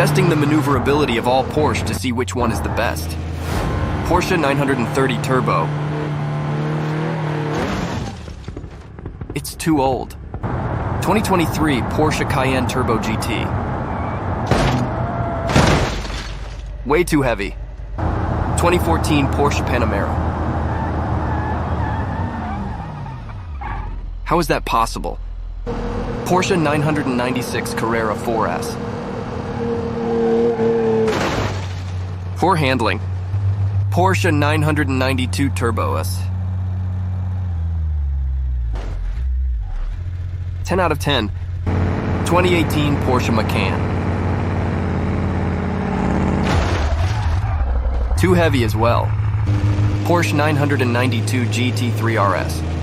testing the maneuverability of all Porsche to see which one is the best. Porsche 930 Turbo. It's too old. 2023 Porsche Cayenne Turbo GT. Way too heavy. 2014 Porsche Panamera. How is that possible? Porsche 996 Carrera 4S. Poor handling. Porsche 992 Turbo S. 10 out of 10. 2018 Porsche Macan. Too heavy as well. Porsche 992 GT3 RS.